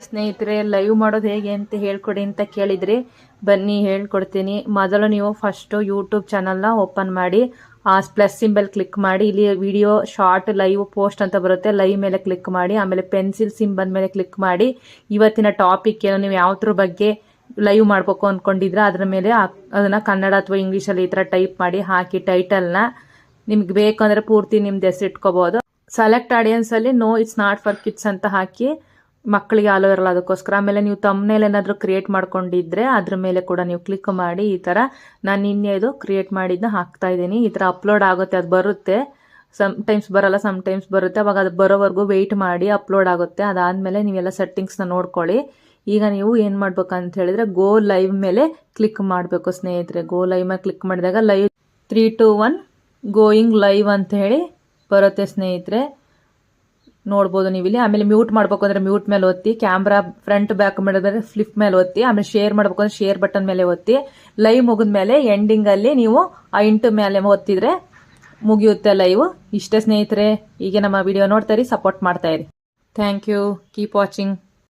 ಸ್ನೇಹಿತರೆ, ಲೈವ್ ಮಾಡೋದು ಹೇಗೆ ಅಂತ ಹೇಳ್ಕೊಡಿ ಅಂತ ಕೇಳಿದ್ರಿ. ಬನ್ನಿ ಹೇಳ್ಕೊಡ್ತೀನಿ. ಮೊದಲು ನೀವು ಫಸ್ಟ್ ಯೂಟ್ಯೂಬ್ ಚಾನಲ್ನ ಓಪನ್ ಮಾಡಿ, ಆ ಪ್ಲಸ್ ಸಿಂಬಲ್ ಕ್ಲಿಕ್ ಮಾಡಿ, ಇಲ್ಲಿ ವಿಡಿಯೋ ಶಾರ್ಟ್ ಲೈವ್ ಪೋಸ್ಟ್ ಅಂತ ಬರುತ್ತೆ, ಲೈವ್ ಮೇಲೆ ಕ್ಲಿಕ್ ಮಾಡಿ, ಆಮೇಲೆ ಪೆನ್ಸಿಲ್ ಸಿಂಬಲ್ ಮೇಲೆ ಕ್ಲಿಕ್ ಮಾಡಿ, ಇವತ್ತಿನ ಟಾಪಿಕ್ ಏನು, ನೀವು ಯಾವ್ದ್ರ ಬಗ್ಗೆ ಲೈವ್ ಮಾಡ್ಬೇಕು ಅನ್ಕೊಂಡಿದ್ರೆ ಅದ್ರ ಮೇಲೆ ಅದನ್ನ ಕನ್ನಡ ಅಥವಾ ಇಂಗ್ಲೀಷಲ್ಲಿ ಈ ಥರ ಟೈಪ್ ಮಾಡಿ ಹಾಕಿ ಟೈಟಲ್ನ. ನಿಮ್ಗೆ ಬೇಕಂದ್ರೆ ಪೂರ್ತಿ ನಿಮ್ದು ಹೆಸರು ಇಟ್ಕೋಬಹುದು. ಸೆಲೆಕ್ಟ್ ಆಡಿಯನ್ಸ್ ಅಲ್ಲಿ no it's not for kids ಅಂತ ಹಾಕಿ, ಮಕ್ಕಳಿಗೆ ಅಲೋ ಇರಲ್ಲ ಅದಕ್ಕೋಸ್ಕರ. ಆಮೇಲೆ ನೀವು ತಮ್ಮನೇಲಿ ಏನಾದರೂ ಕ್ರಿಯೇಟ್ ಮಾಡ್ಕೊಂಡಿದ್ರೆ ಅದ್ರ ಮೇಲೆ ಕೂಡ ನೀವು ಕ್ಲಿಕ್ ಮಾಡಿ ಈ ಥರ ನಾನು ನಿನ್ನೆ ಇದು ಕ್ರಿಯೇಟ್ ಮಾಡಿದ್ನ ಹಾಕ್ತಾ ಇದ್ದೀನಿ. ಈ ಥರ ಅಪ್ಲೋಡ್ ಆಗುತ್ತೆ, ಅದು ಬರುತ್ತೆ. ಟೈಮ್ಸ್ ಬರಲ್ಲ, ಟೈಮ್ಸ್ ಬರುತ್ತೆ. ಅವಾಗ ಅದು ಬರೋವರೆಗೂ ವೆಯ್ಟ್ ಮಾಡಿ, ಅಪ್ಲೋಡ್ ಆಗುತ್ತೆ. ಅದಾದಮೇಲೆ ನೀವೆಲ್ಲ ಸೆಟ್ಟಿಂಗ್ಸ್ನ ನೋಡ್ಕೊಳ್ಳಿ. ಈಗ ನೀವು ಏನು ಮಾಡ್ಬೇಕಂತ ಹೇಳಿದ್ರೆ ಗೋ ಲೈವ್ ಮೇಲೆ ಕ್ಲಿಕ್ ಮಾಡಬೇಕು ಸ್ನೇಹಿತರೆ. ಗೋ ಲೈವ್ ಮೇಲೆ ಕ್ಲಿಕ್ ಮಾಡಿದಾಗ ಲೈವ್ 3, 2, 1 ಗೋಯಿಂಗ್ ಲೈವ್ ಅಂತ ಹೇಳಿ ಬರುತ್ತೆ ಸ್ನೇಹಿತರೆ, ನೋಡ್ಬೋದು ನೀವು ಇಲ್ಲಿ. ಆಮೇಲೆ ಮ್ಯೂಟ್ ಮಾಡ್ಬೇಕು ಅಂದ್ರೆ ಮ್ಯೂಟ್ ಮೇಲೆ ಒತ್ತಿ, ಕ್ಯಾಮ್ರಾ ಫ್ರಂಟ್ ಬ್ಯಾಕ್ ಮಾಡಿದ್ರೆ ಫ್ಲಿಪ್ ಮೇಲೆ ಒತ್ತಿ, ಆಮೇಲೆ ಶೇರ್ ಮಾಡ್ಬೇಕು ಅಂದ್ರೆ ಶೇರ್ ಬಟನ್ ಮೇಲೆ ಒತ್ತಿ. ಲೈವ್ ಮುಗಿದ್ಮೇಲೆ ಎಂಡಿಂಗ್ ಅಲ್ಲಿ ನೀವು ಆ ಇಂಟು ಮೇಲೆ ಒತ್ತಿದ್ರೆ ಮುಗಿಯುತ್ತೆ ಲೈವ್. ಇಷ್ಟೇ ಸ್ನೇಹಿತರೆ. ಹೀಗೆ ನಮ್ಮ ವಿಡಿಯೋ ನೋಡ್ತಾ ಇರಿ, ಸಪೋರ್ಟ್ ಮಾಡ್ತಾ ಇರಿ. Thank you. Keep watching.